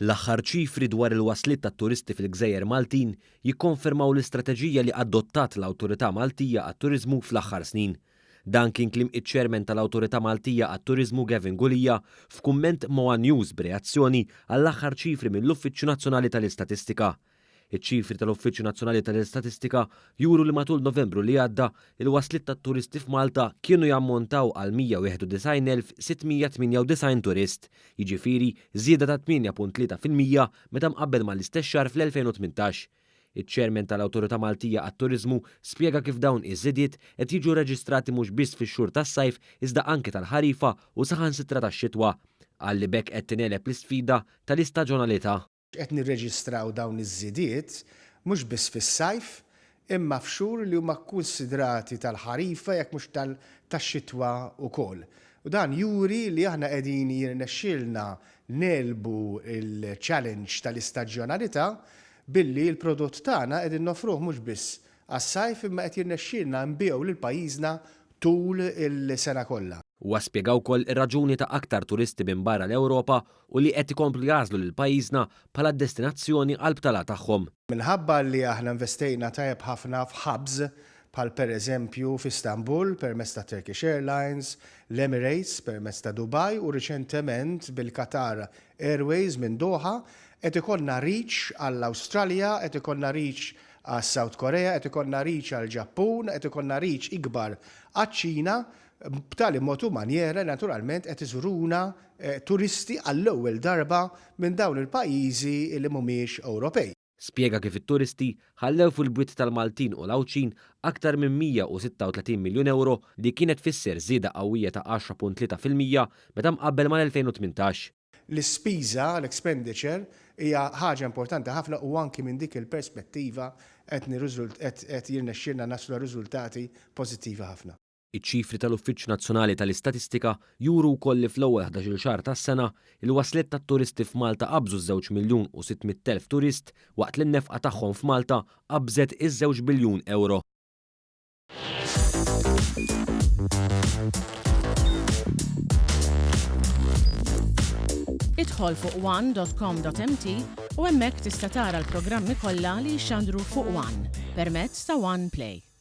L-aħħar ċifri dwar il-waslit tat-turisti fil-Gżejjer Maltin jikkonfermaw l-istrateġija li adottat l-Awtorità Maltija għat-Turiżmu fl-aħħar snin. Dan kien kliem iċ-Chairman tal-Awtorità Maltija għat-Turiżmu Gavin Gulija f'kumment Moa News b'reazzjoni għall-aħħar ċifri mill-Uffiċċju Nazzjonali tal-Istatistika. Iċ-ċifri tal-Uffiċċju Nazzjonali tal-Istatistika juru li matul Novembru li għadda il-waslit tat-turisti f'Malta kienu jammontaw għal 191,698 turist, jiġifieri żieda ta' 8.3% meta mqabbel mal-istess xahar fl-2018. Iċ-Chairman tal-Awtorità Maltija għat-Turiżmu spjega kif dawn iż-żidiet qed jiġu reġistrati mhux biss fix-xhur tas-sajf iżda anke tal-ħarifa u saħansitra tax-xitwa. Għalli bekk qed tingħeleb l-isfida tal-istaġjonalità. Qed nirreġistraw dawn iż-żidiet mhux biss fis-sajf imma f'xhur li huma kkunsidrati tal-ħarifa jekk mhux tax-xitwa wkoll. U dan juri li aħna qegħdin jirnexxielna nelbu l-challenge tal-istaġjonalità billi l-prodott tagħna qegħdin nofruh mhux biss għas-sajf imma qed jirnexxielna nbigħu lil pajjiżna tul il-sena kollha. Huwa spjegaw wkoll ir-raġuni ta' aktar turisti minn barra l-Ewropa u li qed ikomplu jażlu lil pajjiżna bħala destinazzjoni għall-btala tagħhom. Minħabba li aħna investejna tajjeb ħafna f'hubs bħal pereżempju f'Istanbul permezz ta' Turkish Airlines, l-Emirates permezz ta' Dubai u riċentement bil-Qatar Airways minn Doha qed ikollna reach għall-Awstralja, qed ikollna reach għas-South Korea, qed ikollna reach għall-Ġappun, qed ikollna reach ikbar għaċ-Ċina. B'tali mod u manjera naturalment qed iżuruna turisti għall-ewwel darba minn dawn il-pajjiżi li mhumiex Ewropej. Spjega kif it-turisti ħallew fil-bwiet tal-Maltin u l-Awċin aktar minn 136 miljun euro li kienet tfisser żieda qawwija ta' 10.3% meta mqabbel mal-2018. L-ispiża, l-expenditure, hija ħaġa importanti ħafna u anki minn dik il-perspettiva qed jirnexxielna naslu riżultati pożittivi ħafna. Iċ-ċifri tal-Uffiċċju Nazzjonali tal-Istatistika juru wkoll li fl-ewwel 11-il xahar tas-sena il-waslet tat-turisti f'Malta qabżu 2,600,000 turist waqt li n-nefqa tagħhom f'Malta qabżet iż-2 biljun euro. Idħol fuq one.com.mt u hemmhekk tista' tara l-programmi kollha li jxandru fuq One permezz ta' One Play.